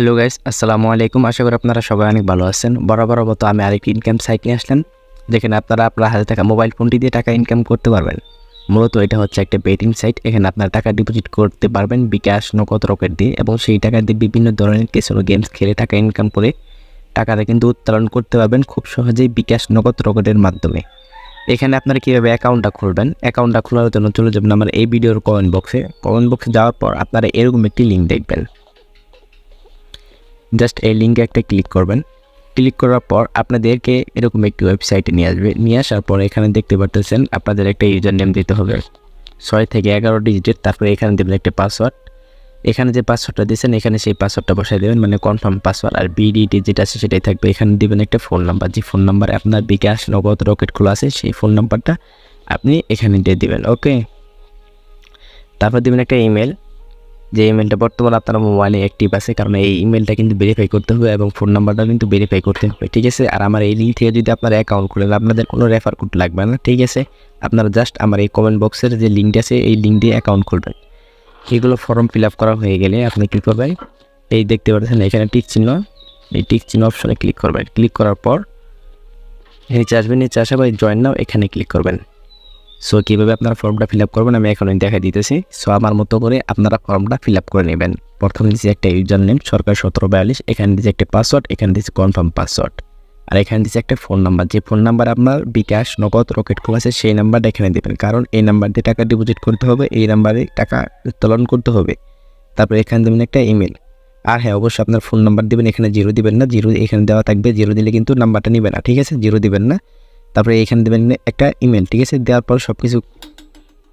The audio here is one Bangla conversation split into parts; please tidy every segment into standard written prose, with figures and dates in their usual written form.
হ্যালো গাইস, আসসালামু আলাইকুম। আশা করি আপনারা সবাই অনেক ভালো আছেন। বরাবরের মতো আমি আরেকটি ইনকাম সাইট নিয়ে আসলাম, যেখানে আপনারা আপনার হাতে থাকা মোবাইল ফোনটি দিয়ে টাকা ইনকাম করতে পারবেন। মূলত এটা হচ্ছে একটা বেটিং সাইট। এখানে আপনারা টাকা ডিপোজিট করতে পারবেন বিকাশ, নগদ, রকেট দিয়ে, এবং সেই টাকা দিয়ে বিভিন্ন ধরনের ক্যাসিনো গেমস খেলে টাকা ইনকাম করে টাকাটা কিন্তু উত্তোলন করতে পারবেন খুব সহজেই বিকাশ, নগদ, রকেটের মাধ্যমে। এখানে আপনারা কীভাবে অ্যাকাউন্টটা খুলবেন, অ্যাকাউন্টটা খোলার জন্য চলে যাবেন আমার এই ভিডিওর কমেন্ট বক্সে। কমেন্ট বক্সে যাওয়ার পর আপনারা এরকম একটি লিঙ্ক দেখবেন। জাস্ট এই লিঙ্কে একটা ক্লিক করবেন। ক্লিক করার পর আপনাদেরকে এরকম একটি ওয়েবসাইটে নিয়ে আসবে। নিয়ে আসার পর এখানে দেখতে পাচ্ছেন আপনাদের একটা ইউজার নেম দিতে হবে 6 থেকে 11 ডিজিটের। তারপরে এখানে দেবেন একটা পাসওয়ার্ড। এখানে যে পাসওয়ার্ডটা দিয়েছেন এখানে সেই পাসওয়ার্ডটা বসাই দেবেন, মানে কনফার্ম পাসওয়ার্ড। আর বিডিটি যেটা আছে সেটাই থাকবে। এখানে দেবেন একটা ফোন নাম্বার, যে ফোন নাম্বারে আপনার বিকাশ, নগদ, রকেট খোলা আছে সেই ফোন নাম্বারটা আপনি এখানে দিয়ে দেবেন। ওকে, তারপর দেবেন একটা ইমেল, যে ইমেলটা বর্তমানে আপনার মোবাইলে অ্যাক্টিভ আছে, কারণ এই ইমেলটা কিন্তু ভেরিফাই করতে হবে এবং ফোন নাম্বারটা কিন্তু ভেরিফাই করতে হবে, ঠিক আছে। আর আমার এই লিঙ্ক থেকে যদি আপনার অ্যাকাউন্ট খুলেন আপনাদের কোনো রেফার কোড লাগবে না, ঠিক আছে। আপনারা জাস্ট আমার এই কমেন্ট বক্সের যে লিঙ্কটা আছে এই লিঙ্ক দিয়ে অ্যাকাউন্ট খুলবেন। এগুলো ফর্ম ফিল আপ করা হয়ে গেলে আপনি ক্লিক করবেন, এই দেখতে পাচ্ছেন এখানে টিক চিহ্ন, এই টিক চিহ্ন অপশনে ক্লিক করবেন। ক্লিক করার পর নিচে আসবেন, নিচে আসার পর জয়েন নাও এখানে ক্লিক করবেন। সো কীভাবে আপনারা ফর্মটা ফিল আপ করবেন আমি এখন দেখা দিতেছি। সো আমার মতো করে আপনারা ফর্মটা ফিল আপ করে নেবেন। প্রথমে দিচ্ছি একটা ইউজার নেম সরকার 1742, এখানে দিচ্ছি একটা পাসওয়ার্ড, এখানে দিচ্ছি কনফার্ম পাসওয়ার্ড, আর এখানে দিচ্ছি একটা ফোন নাম্বার। যে ফোন নাম্বার আপনার বিকাশ, নগদ, রকেট খোলা আছে সেই নাম্বারটা এখানে দেবেন, কারণ এই নাম্বার দিয়ে টাকা ডিপোজিট করতে হবে, এই নাম্বারে টাকা উত্তোলন করতে হবে। তারপরে এখানে দেবেন একটা ইমেল। আর হ্যাঁ, অবশ্যই আপনার ফোন নাম্বার দেবেন, এখানে জিরো দিবেন না, জিরো এখানে দেওয়া থাকবে, জিরো দিলে কিন্তু নাম্বারটা নেবে না, ঠিক আছে, জিরো দিবেন না। তারপরে এখানে দেবেন একটা ইমেল, ঠিক আছে। দেওয়ার পর সব কিছু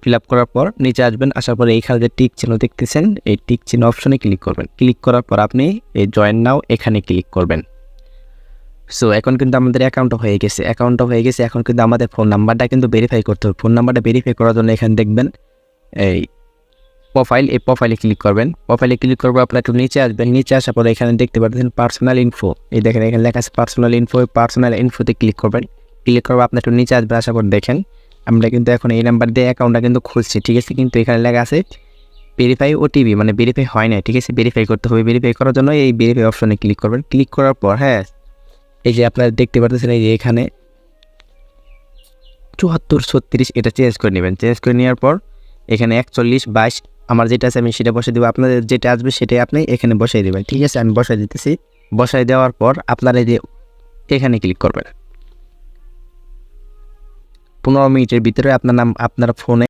ফিল আপ করার পর নিচে আসবেন, আসার পরে এইখানে যে টিক চিহ্ন দেখতেছেন এই টিক চিহ্ন অপশনে ক্লিক করবেন। ক্লিক করার পর আপনি এই জয়েন নাও এখানে ক্লিক করবেন। সো এখন কিন্তু আমাদের অ্যাকাউন্টটা হয়ে গেছে, এখন কিন্তু আমাদের ফোন নাম্বারটা কিন্তু ভেরিফাই করতে হবে। ফোন নাম্বারটা ভেরিফাই করার জন্য এখানে দেখবেন এই প্রোফাইল, এই প্রোফাইলে ক্লিক করবেন। প্রোফাইলে ক্লিক করবো আপনার একটু নিচে আসবেন, নিচে আসার পরে এখানে দেখতে পাচ্ছেন পার্সোনাল ইনফো, এই দেখেন এখানে লেখা আছে পার্সোনাল ইনফো। পার্সোনাল ইনফোতে ক্লিক করবেন। ক্লিক করবো আপনার একটু নিচে আসবেন, আসার পর দেখেন আমরা কিন্তু এখন এই নাম্বার দিয়ে অ্যাকাউন্টটা কিন্তু খুলছি, ঠিক আছে। কিন্তু এখানে লেখা আছে ভেরিফাই ওটিপি, মানে ভেরিফাই হয় না, ঠিক আছে। ভেরিফাই করতে হবে, ভেরিফাই করার জন্য এই ভেরিফাই অপশনে ক্লিক করবেন। ক্লিক করার পর হ্যাঁ, এই যে আপনারা দেখতে পাচ্ছেন এই যে এখানে 7436 এটা চেঞ্জ করে নেবেন। চেঞ্জ করে নেওয়ার পর এখানে 4122 আমার যেটা আছে আমি সেটা বসে দেবো, আপনাদের যেটা আসবে সেটাই আপনি এখানে বসাই দেবেন, ঠিক আছে। আমি বসাই দিতেছি। বসাই দেওয়ার পর আপনারা এই যে এখানে ক্লিক করবেন। 15 মিনিটের ভিতরে আপনার নাম আপনার ফোনে